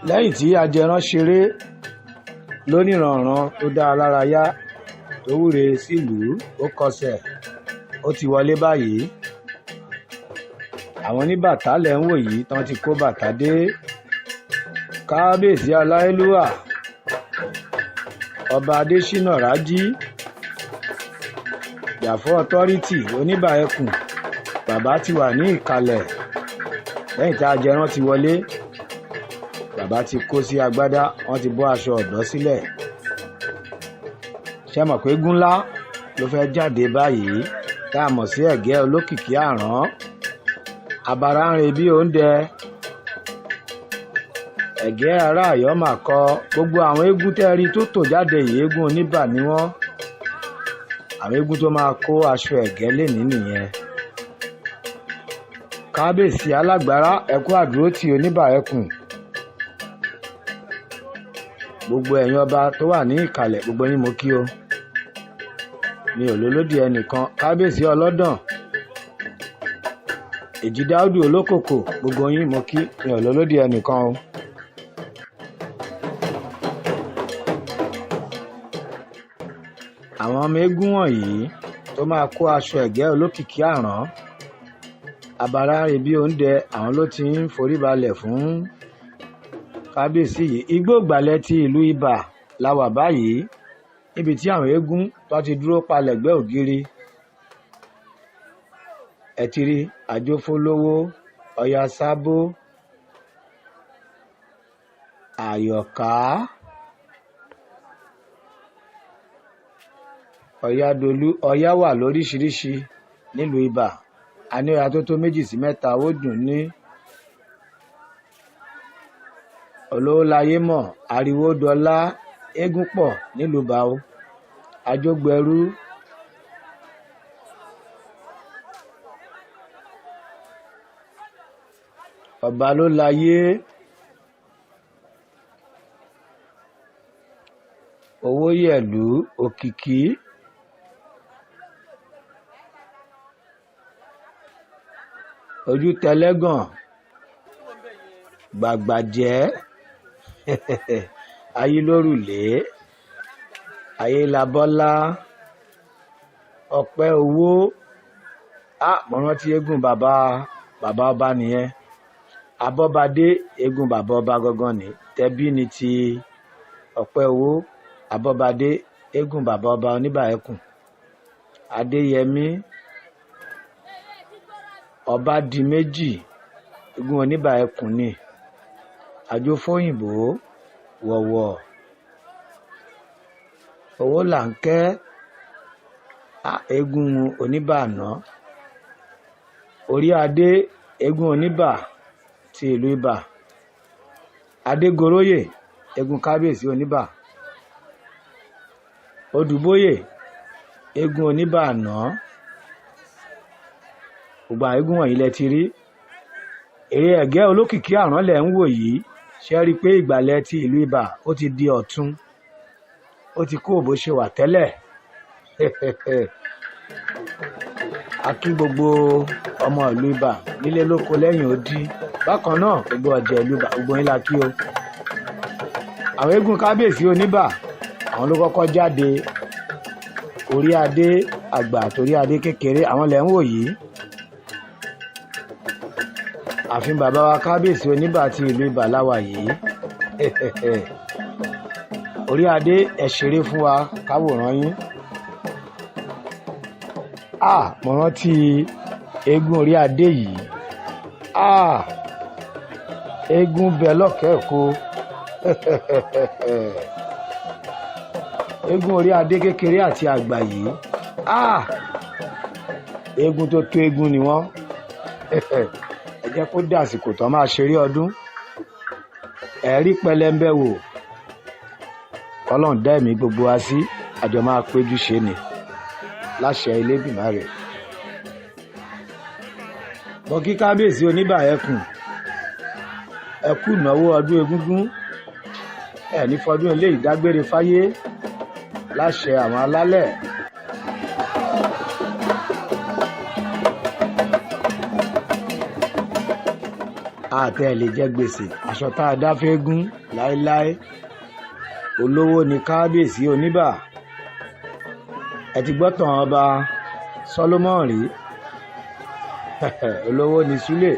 lẹ́yìn tí ajẹran ṣeré lóníranran tó dára lára yá tó wúre sílùú ó kọsẹ̀ ó ti wọlé báyìí. àwọn oníbàtà lẹ̀ ń wò yìí tán ti kó bàtà dé. kábíyèsí aláyélúwà ọba adésínà rájí yàfọ́ ọtọ́rítì oníbà ẹkùn bàbá ti wà ní ìkàlẹ̀. lẹ́yìn tí ajẹran ti wọlé bàbá ti kó sí agbádá wọ́n ti bọ́ aṣọ ọ̀dọ́ sílẹ̀. ṣé mọ̀ pé eégún ńlá ló fẹ́ jáde báyìí tá a mọ̀ sí ẹ̀gẹ́ olókìkí àrán. abara ń re bí oúnjẹ ẹ̀gẹ́ ará Ọ̀yọ́ mà kọ gbogbo àwọn eégún tẹ́rí tó tò jáde yìí eégún oníbà ni wọ́n. àwọn eégún tó máa kó aṣọ ẹ̀gẹ́ lénìí nìyẹn. kábíyèsí alágbára ẹkú àdúrótì oníbà ẹkùn. gbogbo ẹ̀yin ọba tó wà ní ìkàlẹ̀ gbogbo yín mo kí o. mi ò lólódì ẹnìkan. kábíyèsí ọlọ́dàn èjì dáúdù olókòkò gbogbo yín mo kí. mi ò lólódì ẹnìkan o. àwọn ọmọ eégún wọ̀nyí tó máa kó aṣọ ẹ̀gẹ́ olókìkí àrán abara ń re bí oúnjẹ àwọn ló ti ń foríbalẹ̀ fún kábíyèsí yìí. igbó ìgbàlẹ̀ ti ìlú ibà la wà báyìí níbi tí àwọn eégún tó ti dúró palẹ̀gbẹ́ ògiri. ẹ ti rí àjòfólówó ọ̀yà sábó àyọ̀ká ọ̀yàdòlú ọ̀yà wà lóríṣiríṣi nílùú ibà. a ní ọ̀yà tó tó 2 sí 3 ó dùn ní olówó láyé mọ̀ ariwo dọ́là eégún pọ̀ nílùú báwo àjọgbẹ̀rú ọba ló láyé owó yẹ̀lú òkìkí ojú tẹlẹ́gàn gbàgbàjẹ́ ayé lórùlé ayé labọ́lá ọpẹ́ owó. mo rántí eégún bàbá ọba nìyẹn abọ́badé eégún bàbá ọba gangan ni tẹbí ni ti ọpẹ́ owó abọ́badé eégún bàbá ọba oníbà ẹkùn adéyẹmí ọba di méjì eégún oníbà ẹkùn ni àjòfóyìnbó wọ̀wọ̀ owó là ń kẹ́ eégún oníbà àná orí adé eégún oníbà ti ìlú ibà adégoróyè eégún kábíyèsí oníbà odùbóyè eégún oníbà àná. gbogbo àwọn eégún wọ̀nyí lẹ ti rí. èrè ẹ̀gẹ́ olókìkí àrán lẹ̀ ń wò yìí ṣe rí i pé ìgbàlẹ̀ ti ìlú ibà ó ti di ọ̀tun ó ti kó bó ṣe wà tẹ́lẹ̀. a kí gbogbo ọmọ ìlú ibà nílé lóko lẹ́yìn odi bákan náà gbogbo ọ̀jẹ̀ ìlú ibà gbogbo yín la kí o. àwọn eégún kábíyèsí oníbà àwọn ló kọ́kọ́ jáde orí adé àgbà àtòrí adé kékeré àwọn lẹ̀ ń wò yìí. ààfin bàbá wa kábíyèsí oníbà ti ìlú ibà láwà yìí. orí adé ẹ ṣeré fún wa káwòrán yín. mo rántí eégún orí adé yìí. eégún bẹ lọ́kẹ́ẹ̀kọ́. eégún orí adé kékeré àti àgbà yìí. eégún tó tó eégún ni wọ́n. ẹ jẹ́ kó dàsìkò tán máa ṣeré ọdún. ẹ̀rí pẹlẹmbẹ wò Ọlọ́run dá ẹ̀mí gbogbo wa sí àjọ máa péjú ṣe ni láṣẹ Elédùmarè. mo kí kábíyèsí oníbà ẹkùn ẹ kú ìnáwó ọdún egúngún ẹ ní fọdún ilé ìdágbére fáyé láṣẹ àwọn alálẹ̀. àtẹ lè jẹ gbèsè aṣọ tá a dá fẹ́gún láéláé. Olówó ni kábíyèsí oníbà. Ẹ ti gbọ́ tàn ọba Solomon rí. Olówó ni Súlè.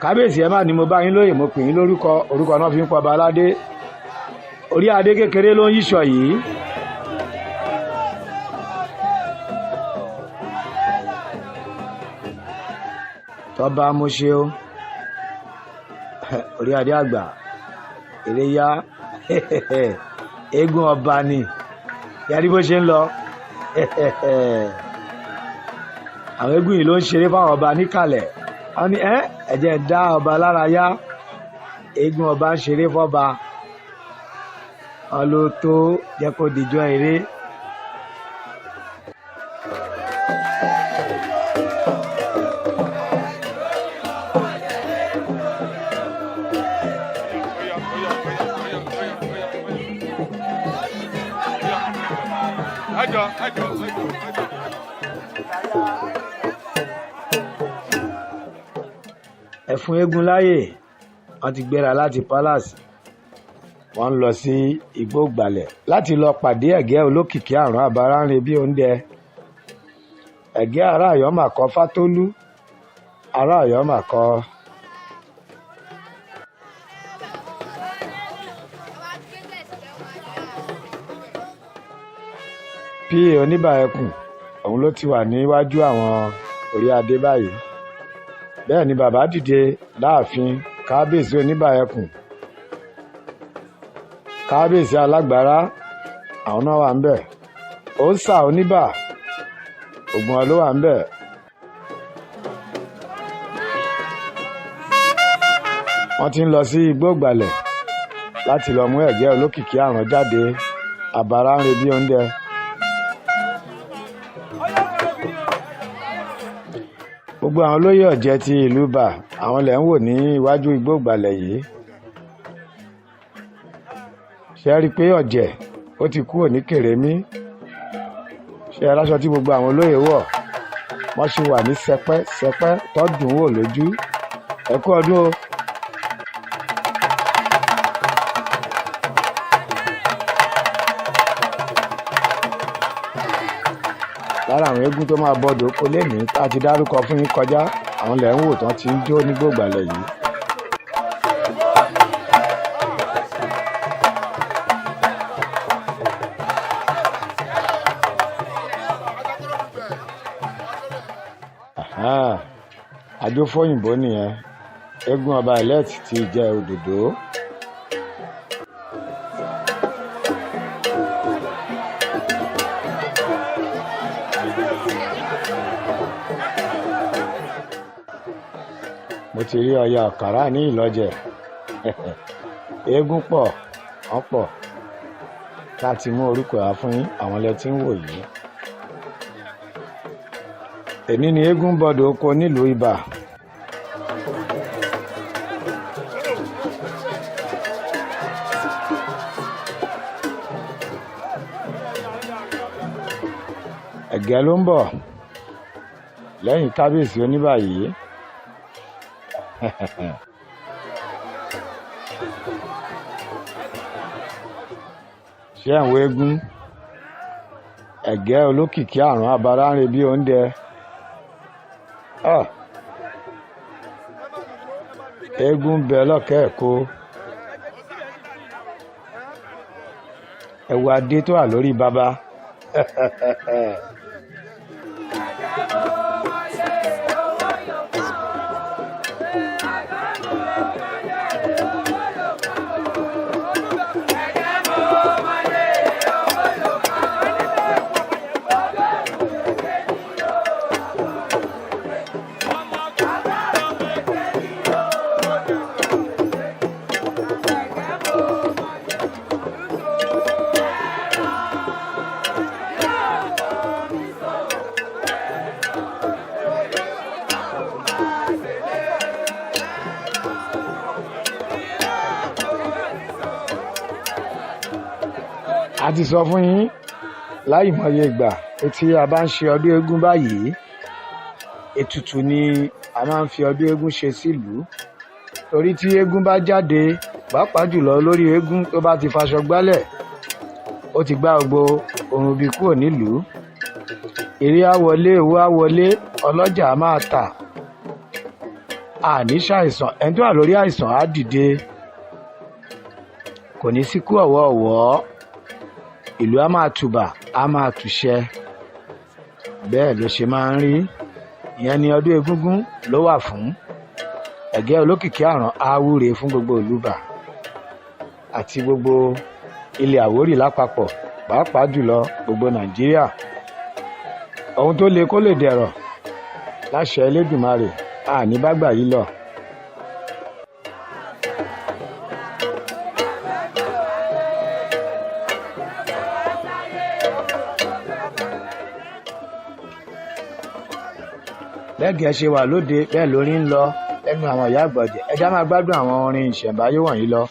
Kábíyèsí ẹ má ní mo bá yín lóyè, mo pè yín lórúkọ, orúkọ náà fi ń pọ̀ ọba aládé. Orí adé kékeré ló ń yíṣọ yìí. Tọ́ba mo ṣe o. Orí adé àgbà eré yá. Eégún ọba ni yàrí bó ṣe ń lọ. Àwọn eégún yìí ló ń ṣeré fáwọn ọba níkàlẹ̀. Wọ́n ní ẹ jẹ́ dá ọba lára yá. Eégún ọba ń ṣeré fọ́ba. Wọ́n ló tó jẹ́ kó dijọ́ eré. Ẹ fún eégún láyè. Wọ́n ti gbéra láti palace. Wọ́n ń lọ sí igbó ìgbàlẹ̀ láti lọ pàdé ẹ̀gẹ́ olókìkí àrùn àbáránrin bí oúnjẹ. Ẹ̀gẹ́ ará Ọ̀yọ́ mà kọ́ Fátólú. Ará Ọ̀yọ́ mà kọ́. P oníbà ẹkùn òun ló ti wà níwájú àwọn orí adé báyìí. Bẹ́ẹ̀ ni bàbá dìde láàfin kábíyèsí oníbà ẹkùn. Kábíyèsí alágbára àwọn náà wà ń bẹ̀. Òòṣà oníbà Ògùn ló wà ń bẹ̀. Wọ́n ti ń lọ sí igbó ìgbàlẹ̀ láti lọ mú ẹ̀gẹ́ olókìkí àrùn jáde àbáránrin bí oúnjẹ. Gbogbo àwọn olóyè ọ̀jẹ̀ ti ìlú Bà àwọn lẹ̀ ń wò ní iwájú igbó ìgbàlẹ̀ yìí. Ṣé ẹ rí i pé ọ̀jẹ̀ ó ti kúrò ní kèrèmí? Ṣé ẹ ráṣọ tí gbogbo àwọn olóyè wọ̀? Wọ́n ṣì wà ní sẹpẹ́ tó dùn wò lójú. Ẹ kú ọdún o. Lára àwọn eégún tó máa bọ́dọ̀ kó lẹ́mìí tá a ti dárúkọ fún yín kọjá, àwọn lẹ̀ ń wò tán ti ń jó ní gbògbàlẹ̀ yìí. Àjọfóyìnbó nìyẹn. Eégún ọba elect ti jẹ òdòdó. Mo ti rí Ọya Ọ̀kàrà ní Ìlọ́jẹ̀. Eégún pọ̀, wọ́n pọ̀. Láti mú orúkọ wá fún yín, àwọn lẹ tí ń wò yìí. Èní ni eégún bọ́dọ̀ oko nílùú Ibà. Ẹ̀gẹ́ ló ń bọ̀ lẹ́yìn kábíyèsí oníbà yìí. Ṣé àwọn eégún ẹ̀gẹ́ olókìkí àrùn àbáránrin bí oúnjẹ. Eégún bẹ lọ́kẹ́ ẹ̀kọ́. Ẹ̀wù adé tó wà lórí bàbá. A ti sọ fún yín láìmọye ìgbà tí a bá ń ṣe ọdún eégún báyìí, ètùtù ni a máa ń fi ọdún eégún ṣe sílùú torí tí eégún bá jáde pàápàá jùlọ lórí eégún tó bá ti faṣọ gbálẹ̀ ó ti gbá gbogbo ohun ibi kúrò nílùú. Èrè á wọlé, owó á wọlé, ọlọ́jà á máa tà, àní ṣàìsàn, ẹni tó wà lórí àìsàn á dìde, kò ní síkú ọ̀wọ́ọ̀wọ́, ìlú á máa tùbà á máa tùṣẹ. Bẹ́ẹ̀ ló ṣe máa ń rí. Ìyẹn ni ọdún egúngún ló wà fún. Ẹ̀gẹ́ olókìkí àrán á wúre fún gbogbo ìlúbà àti gbogbo ilẹ̀ Àwórì lápapọ̀, pàápàá jùlọ gbogbo Nàìjíríà. Ohun tó le kó lè dẹ̀rọ̀ láṣẹ Elédùmarè, àní bá gbà yí lọ. Bẹ́ẹ̀gẹ́ ṣe wà lóde bẹ́ẹ̀ lórí ń lọ lẹ́nu àwọn ìyá àgbọ̀jẹ̀. Ẹ já máa gbádùn àwọn orin ìṣẹ̀ǹbáyé wọ̀nyí lọ.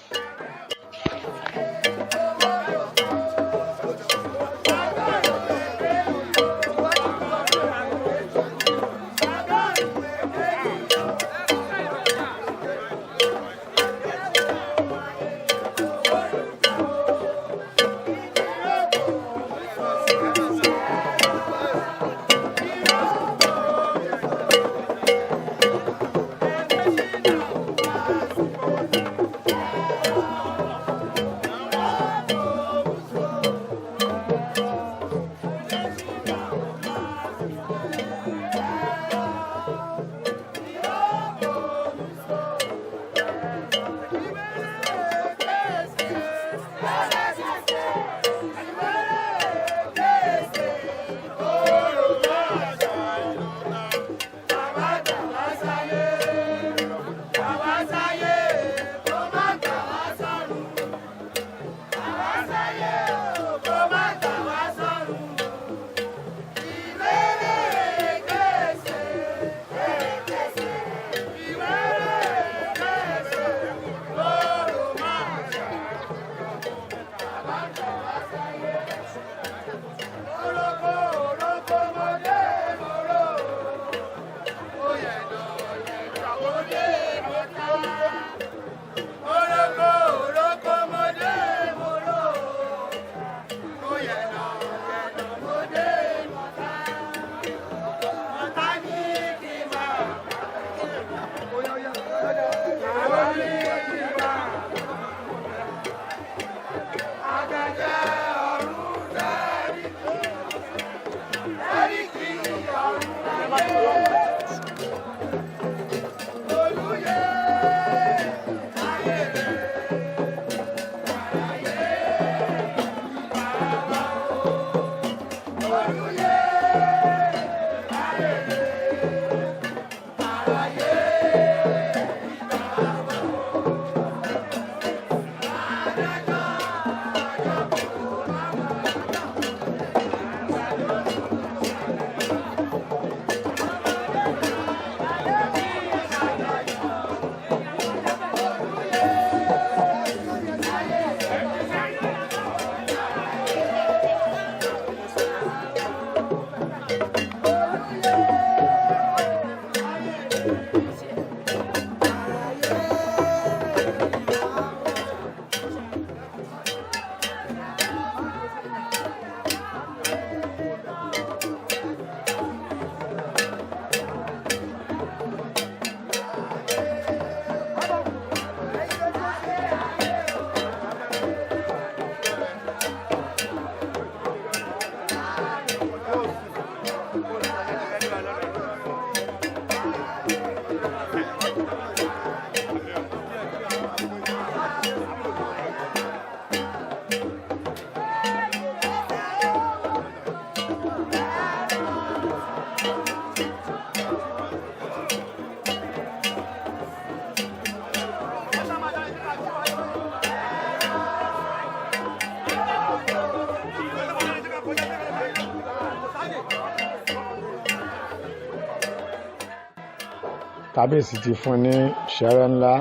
Kábíyèsí ti fún ní ṣẹ́rẹ́ ńlá.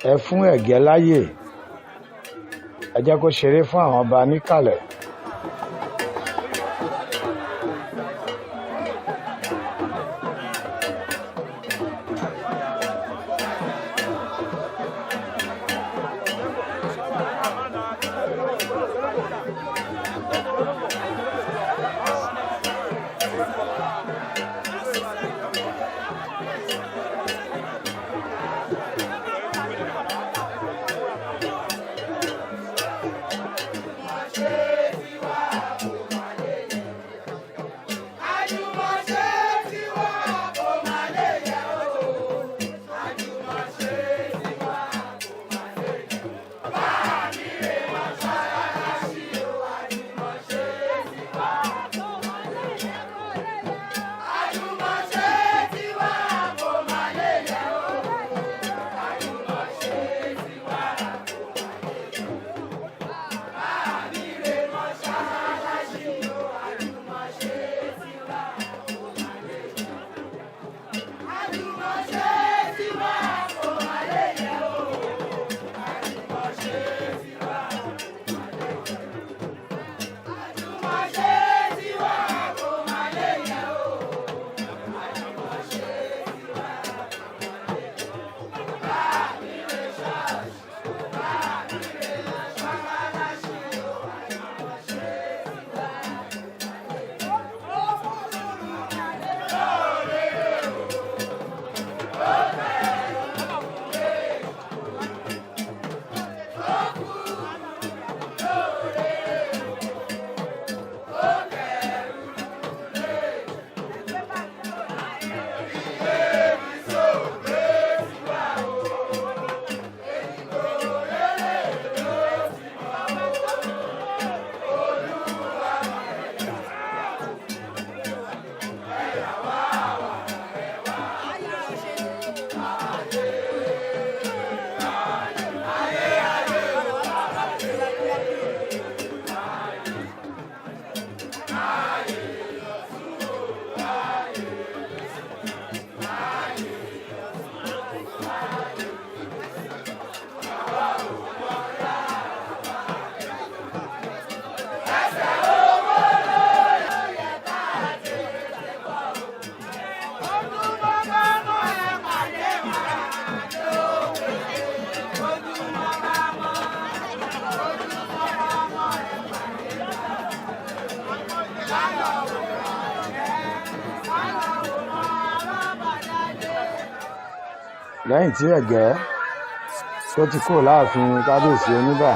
Ẹ fún Ẹ̀gẹ́ láyè, ẹ jẹ́ kó ṣeré fún àwọn ọba níkàlẹ̀. lẹ́yìn tí ẹ̀gẹ́ tó ti kúrò láàfin kábíyèsí oníbà,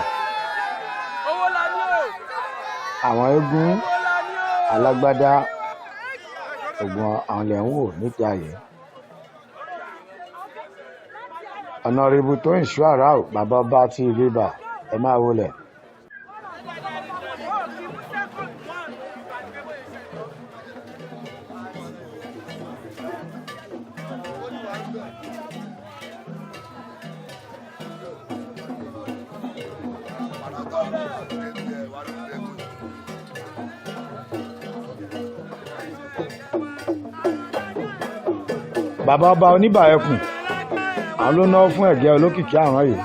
àwọn eégún alágbádá ògbọ́n àwọn ilẹ̀ ń wò níta yìí. ọ̀nàrẹ́bù tó ń ṣọ́ àrà bàbá ọba ti ìlú Ìbà, ẹ máa wọlé. bàbá ọba oníbà ẹkùn àwọn ló náwó fún ẹ̀gẹ́ olókìkí àrán yìí.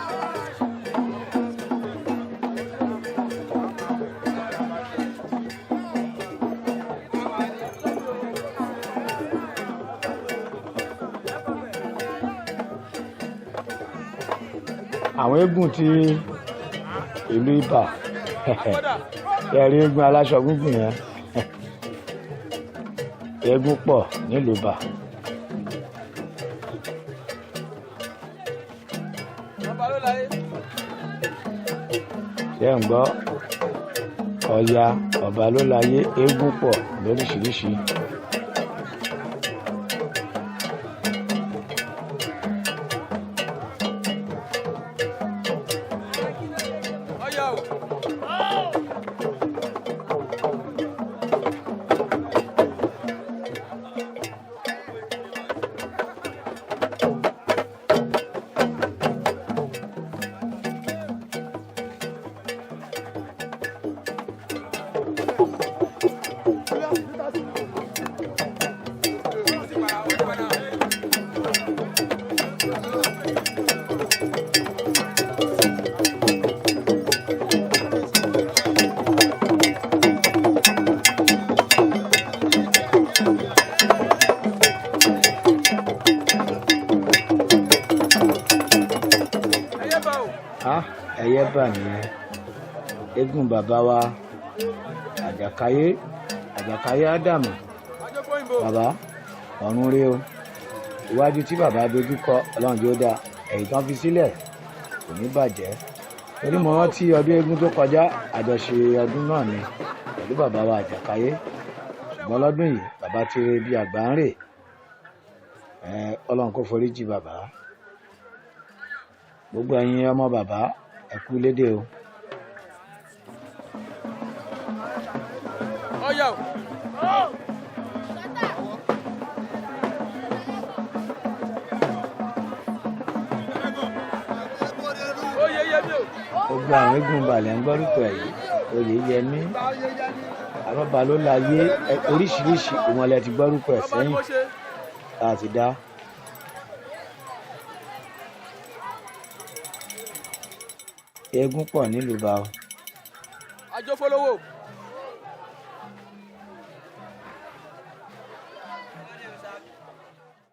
àwọn eégún ti ìlú Ìbà ẹ̀rí eégún aláṣọ gúngùn yẹn eégún pọ̀ nílùú Ìbà. ṣé ń gbọ́ Ọya ọba ló láyé, eégún pọ̀ lóríṣiríṣi. oníbà nìyẹn. Eégún bàbá wa àjàkáyé ádámù. Bàbá ọ̀run rí o, iwájú tí bàbá dojú kọ ọlọ́run jẹ́ ó dáa, ẹ̀yìn tán fi sílẹ̀ kò ní bàjẹ́. Torí mo rántí ọdún eégún tó kọjá àjọṣe ọdún náà ni pẹ̀lú bàbá wa àjàkáyé, ṣùgbọ́n lọ́dún yìí bàbá ti rè bí àgbà ń rè. Ọlọ́run kó foríjì bàbá. Gbogbo ẹ̀yin ọmọ bàbá ẹ kú lédè o. Gbogbo àwọn eégún balẹ̀ ń gbọ́rúkọ yìí, Oyèyẹmí, àbábà ló láyé, oríṣiríṣi òun ẹ ti gbọ́rúkọ ẹ̀ sẹ́yìn tá a ti dá. Eégún pọ̀ nílùú bá o. Àjọfọlọ́wọ́.